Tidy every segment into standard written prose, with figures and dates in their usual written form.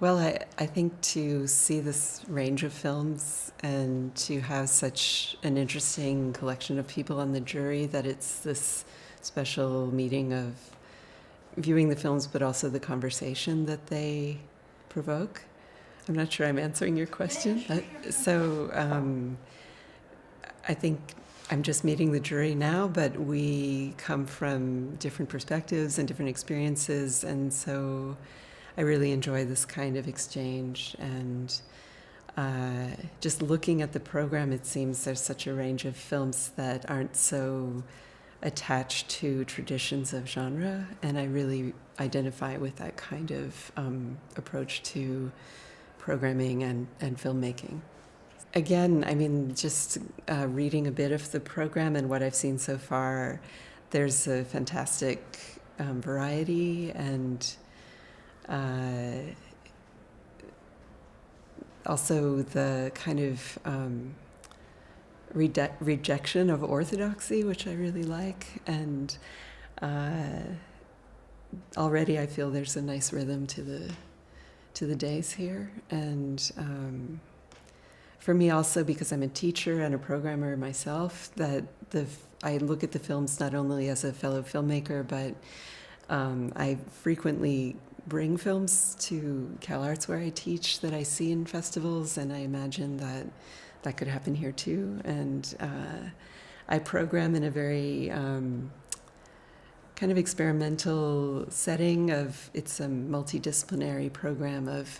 Well, I think to see this range of films and to have such an interesting collection of people on the jury, that it's this special meeting of viewing the films, but also the conversation that they provoke. I'm not sure I'm answering your question. I think I'm just meeting the jury now, but we come from different perspectives and different experiences, and so I really enjoy this kind of exchange. And just looking at the program, it seems there's such a range of films that aren't so attached to traditions of genre, and I really identify with that kind of approach to programming and filmmaking. Again, I mean, just reading a bit of the program and what I've seen so far, there's a fantastic variety, and also the kind of rejection of orthodoxy, which I really like. And already I feel there's a nice rhythm to the days here. And for me also, because I'm a teacher and a programmer myself, that I look at the films not only as a fellow filmmaker, but I frequently bring films to CalArts where I teach that I see in festivals, and I imagine that could happen here too. And I program in a very kind of experimental setting it's a multidisciplinary program of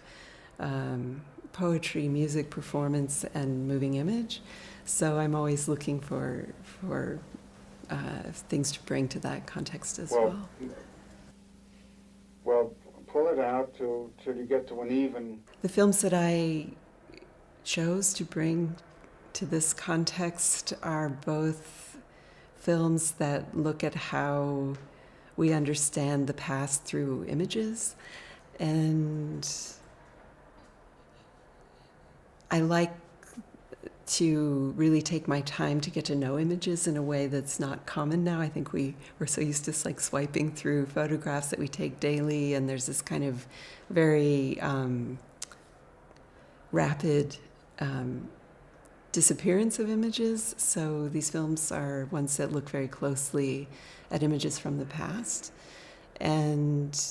poetry, music, performance, and moving image. So I'm always looking for things to bring to that context as well. Well, pull it out till you get to an even. The films that I chose to bring to this context are both films that look at how we understand the past through images, and I like to really take my time to get to know images in a way that's not common now. I think we're so used to like swiping through photographs that we take daily, and there's this kind of very rapid disappearance of images. So these films are ones that look very closely at images from the past. And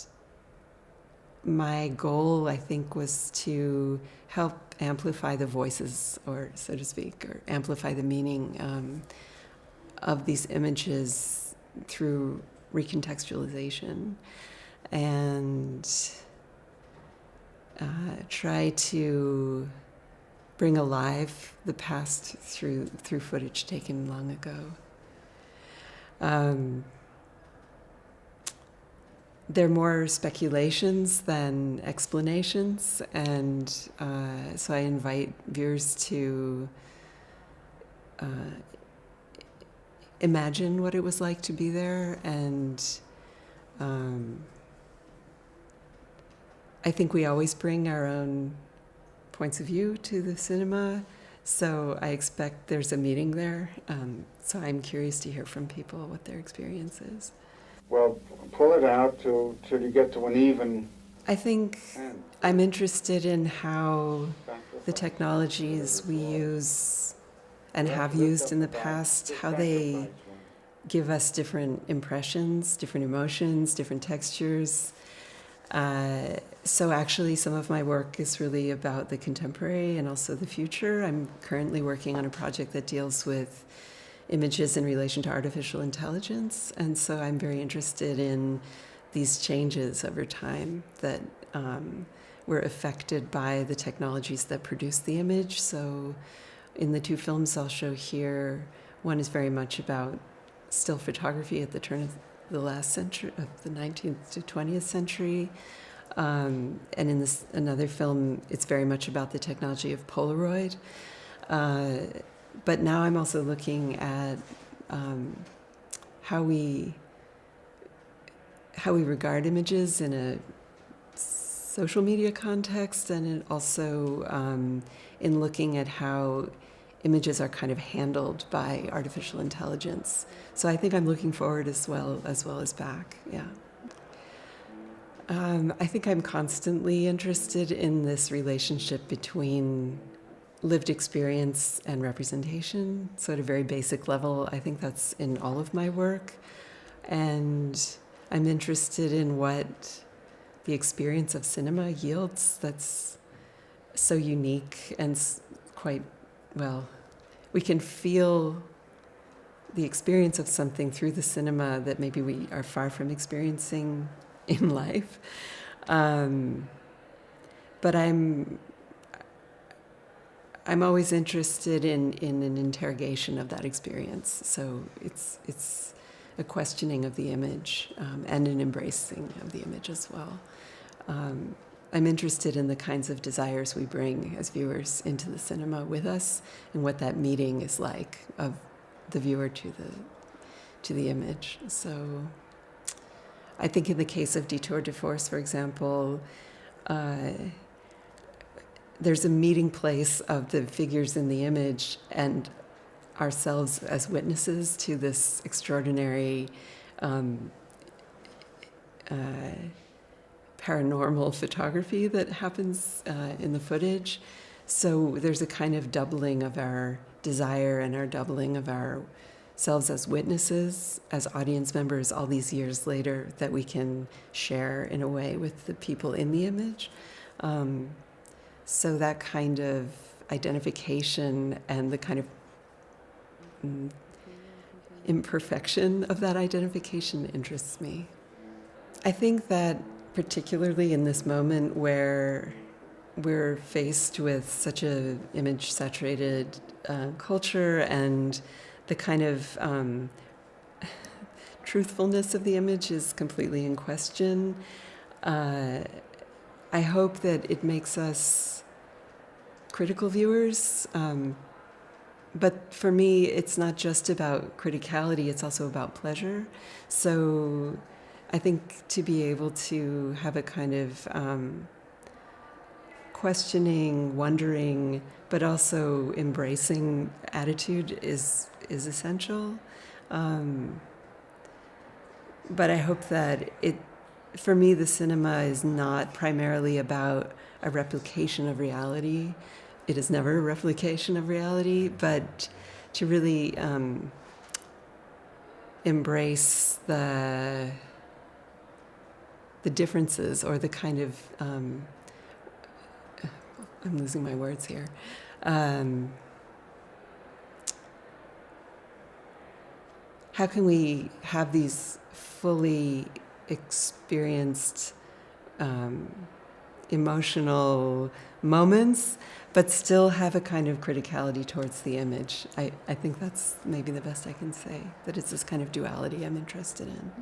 my goal, I think, was to help amplify the voices, or so to speak, or amplify the meaning of these images through recontextualization, and try to bring alive the past through footage taken long ago. They're more speculations than explanations, and so I invite viewers to imagine what it was like to be there. And I think we always bring our own points of view to the cinema, so I expect there's a meeting there. So I'm curious to hear from people what their experience is. Well, pull it out till you get to an even. I think I'm interested in how the technologies we use and have used in the past, how they give us different impressions, different emotions, different textures. So actually some of my work is really about the contemporary and also the future. I'm currently working on a project that deals with images in relation to artificial intelligence, and so I'm very interested in these changes over time that were affected by the technologies that produce the image. So in the two films I'll show here, one is very much about still photography at the turn of the last century, of the 19th to 20th century. And in this another film, it's very much about the technology of Polaroid. But now I'm also looking at how we regard images in a social media context, and also in looking at how images are kind of handled by artificial intelligence. So I think I'm looking forward as well as back. Yeah. I think I'm constantly interested in this relationship between lived experience and representation. So at a very basic level, I think that's in all of my work. And I'm interested in what the experience of cinema yields that's so unique and quite, well, we can feel the experience of something through the cinema that maybe we are far from experiencing in life. But I'm always interested in an interrogation of that experience. So it's a questioning of the image and an embracing of the image as well. I'm interested in the kinds of desires we bring as viewers into the cinema with us and what that meeting is like of the viewer to the image. So I think in the case of Detour de Force, for example, there's a meeting place of the figures in the image and ourselves as witnesses to this extraordinary paranormal photography that happens in the footage. So there's a kind of doubling of our desire and our doubling of ourselves as witnesses, as audience members all these years later, that we can share in a way with the people in the image. So that kind of identification and the kind of imperfection of that identification interests me. I think that particularly in this moment where we're faced with such a image-saturated culture and the kind of truthfulness of the image is completely in question, I hope that it makes us critical viewers. But for me, it's not just about criticality, it's also about pleasure. So I think to be able to have a kind of questioning, wondering, but also embracing attitude is essential. But I hope that for me, the cinema is not primarily about a replication of reality. It is never a replication of reality, but to really embrace the differences or the kind of, I'm losing my words here. How can we have these fully experienced emotional moments, but still have a kind of criticality towards the image? I think that's maybe the best I can say, that it's this kind of duality I'm interested in.